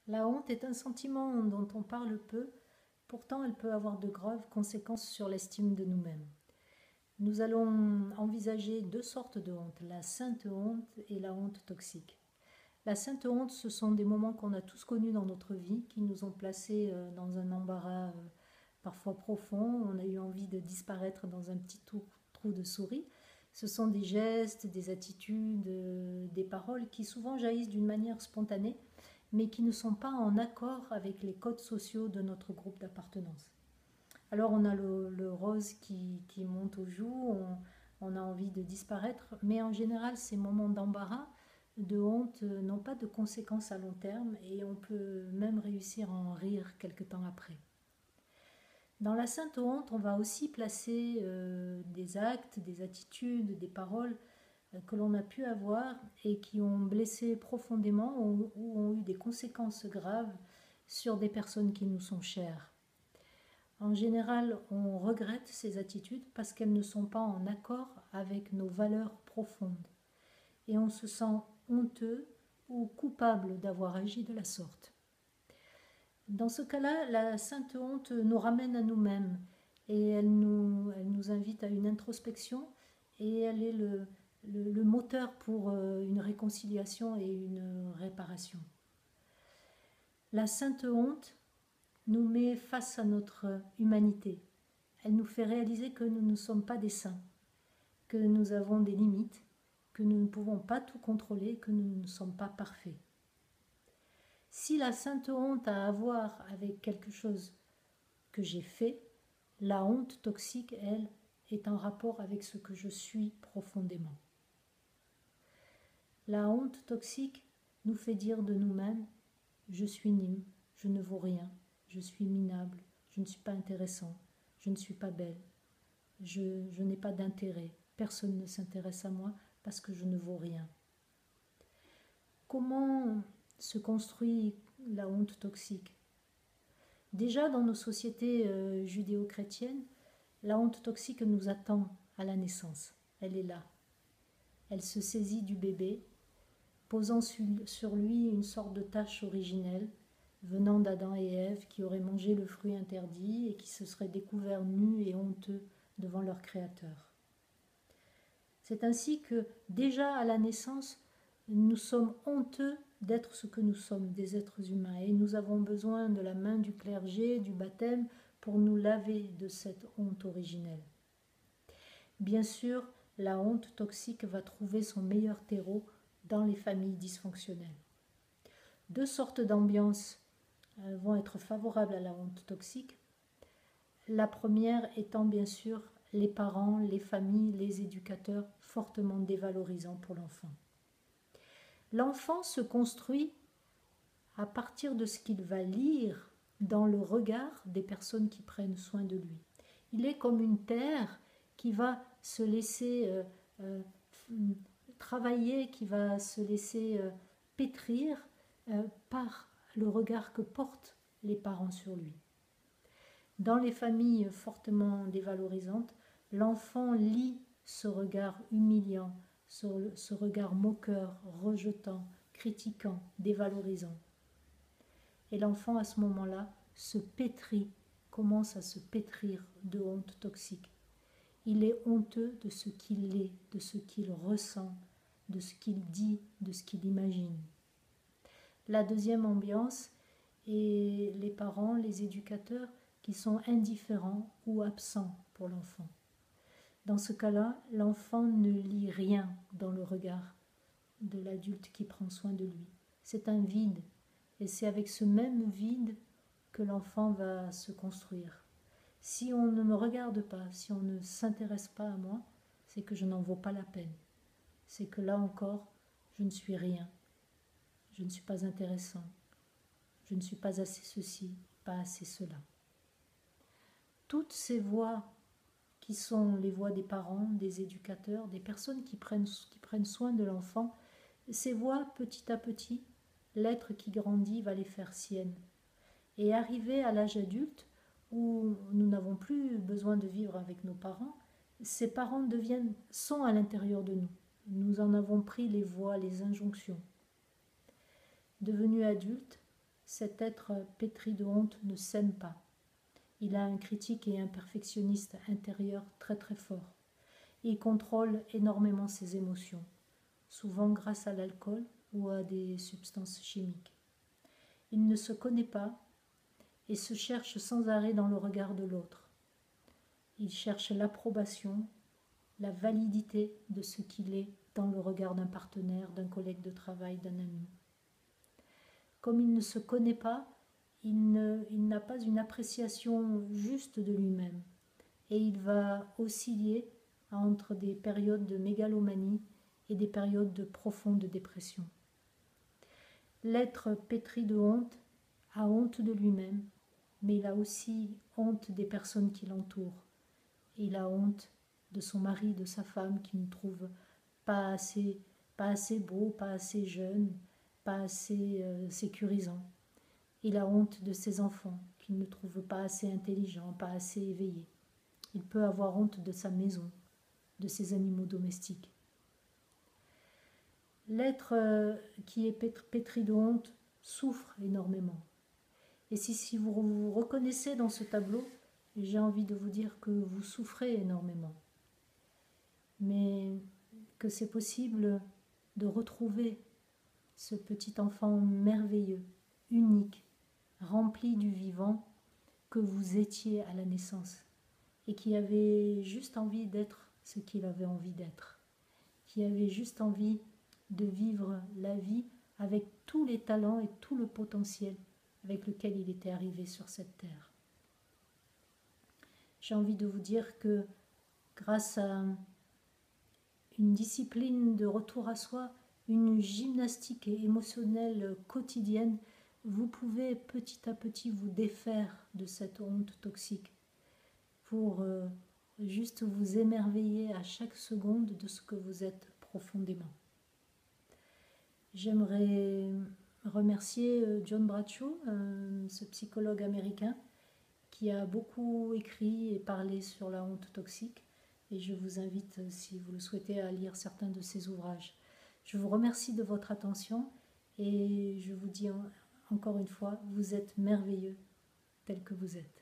La honte est un sentiment dont on parle peu, pourtant elle peut avoir de graves conséquences sur l'estime de nous-mêmes. Nous allons envisager deux sortes de honte, la sainte honte et la honte toxique. La sainte honte, ce sont des moments qu'on a tous connus dans notre vie, qui nous ont placés dans un embarras parfois profond. On a eu envie de disparaître dans un petit trou de souris. Ce sont des gestes, des attitudes, des paroles qui souvent jaillissent d'une manière spontanée, mais qui ne sont pas en accord avec les codes sociaux de notre groupe d'appartenance. Alors on a le rose qui monte aux joues, on a envie de disparaître, mais en général ces moments d'embarras, de honte n'ont pas de conséquences à long terme et on peut même réussir à en rire quelque temps après. Dans la sainte honte, on va aussi placer des actes, des attitudes, des paroles que l'on a pu avoir et qui ont blessé profondément ou ont eu des conséquences graves sur des personnes qui nous sont chères. En général, on regrette ces attitudes parce qu'elles ne sont pas en accord avec nos valeurs profondes. Et on se sent honteux ou coupable d'avoir agi de la sorte. Dans ce cas-là, la sainte honte nous ramène à nous-mêmes et elle nous invite à une introspection et elle est le moteur pour une réconciliation et une réparation. La sainte honte nous met face à notre humanité. Elle nous fait réaliser que nous ne sommes pas des saints, que nous avons des limites, que nous ne pouvons pas tout contrôler, que nous ne sommes pas parfaits. Si la sainte honte a à voir avec quelque chose que j'ai fait, la honte toxique, elle, est en rapport avec ce que je suis profondément. La honte toxique nous fait dire de nous-mêmes: je suis nul, je ne vaux rien, je suis minable, je ne suis pas intéressant, je ne suis pas belle, je n'ai pas d'intérêt, personne ne s'intéresse à moi parce que je ne vaux rien. Comment se construit la honte toxique? Déjà dans nos sociétés judéo-chrétiennes, la honte toxique nous attend à la naissance. Elle est là. Elle se saisit du bébé, posant sur lui une sorte de tache originelle, venant d'Adam et Ève qui auraient mangé le fruit interdit et qui se seraient découverts nus et honteux devant leur Créateur. C'est ainsi que, déjà à la naissance, nous sommes honteux d'être ce que nous sommes, des êtres humains, et nous avons besoin de la main du clergé, du baptême, pour nous laver de cette honte originelle. Bien sûr, la honte toxique va trouver son meilleur terreau dans les familles dysfonctionnelles. Deux sortes d'ambiances vont être favorables à la honte toxique. La première étant bien sûr les parents, les familles, les éducateurs fortement dévalorisants pour l'enfant. L'enfant se construit à partir de ce qu'il va lire dans le regard des personnes qui prennent soin de lui. Il est comme une terre qui va se laisser travailler, qui va se laisser pétrir par le regard que portent les parents sur lui. Dans les familles fortement dévalorisantes, l'enfant lit ce regard humiliant, ce regard moqueur, rejetant, critiquant, dévalorisant. Et l'enfant, à ce moment-là, se pétrit, commence à se pétrir de honte toxique. Il est honteux de ce qu'il est, de ce qu'il ressent, de ce qu'il dit, de ce qu'il imagine. La deuxième ambiance est les parents, les éducateurs qui sont indifférents ou absents pour l'enfant. Dans ce cas-là, l'enfant ne lit rien dans le regard de l'adulte qui prend soin de lui. C'est un vide. Et c'est avec ce même vide que l'enfant va se construire. Si on ne me regarde pas, si on ne s'intéresse pas à moi, c'est que je n'en vaux pas la peine. C'est que là encore, je ne suis rien. Je ne suis pas intéressant. Je ne suis pas assez ceci, pas assez cela. Toutes ces voix qui sont les voix des parents, des éducateurs, des personnes qui prennent soin de l'enfant, ces voix, petit à petit, l'être qui grandit va les faire siennes. Et arrivé à l'âge adulte, où nous n'avons plus besoin de vivre avec nos parents, ces parents sont à l'intérieur de nous. Nous en avons pris les voix, les injonctions. Devenus adultes, cet être pétri de honte ne s'aime pas. Il a un critique et un perfectionniste intérieur très très fort. Il contrôle énormément ses émotions, souvent grâce à l'alcool ou à des substances chimiques. Il ne se connaît pas et se cherche sans arrêt dans le regard de l'autre. Il cherche l'approbation, la validité de ce qu'il est dans le regard d'un partenaire, d'un collègue de travail, d'un ami. Comme il ne se connaît pas, il n'a pas une appréciation juste de lui-même et il va osciller entre des périodes de mégalomanie et des périodes de profonde dépression. L'être pétri de honte a honte de lui-même, mais il a aussi honte des personnes qui l'entourent. Et il a honte de son mari, de sa femme qui ne trouve pas assez beau, pas assez jeune, pas assez sécurisant. Il a honte de ses enfants qu'il ne trouve pas assez intelligents, pas assez éveillés. Il peut avoir honte de sa maison, de ses animaux domestiques. L'être qui est pétri de honte souffre énormément. Et si vous vous reconnaissez dans ce tableau, j'ai envie de vous dire que vous souffrez énormément. Mais que c'est possible de retrouver ce petit enfant merveilleux, unique, rempli du vivant que vous étiez à la naissance et qui avait juste envie d'être ce qu'il avait envie d'être, qui avait juste envie de vivre la vie avec tous les talents et tout le potentiel avec lequel il était arrivé sur cette terre. J'ai envie de vous dire que grâce à une discipline de retour à soi, une gymnastique émotionnelle quotidienne, vous pouvez petit à petit vous défaire de cette honte toxique pour juste vous émerveiller à chaque seconde de ce que vous êtes profondément. J'aimerais remercier John Bradshaw, ce psychologue américain, qui a beaucoup écrit et parlé sur la honte toxique. Et je vous invite, si vous le souhaitez, à lire certains de ses ouvrages. Je vous remercie de votre attention et je vous dis encore une fois, vous êtes merveilleux tel que vous êtes.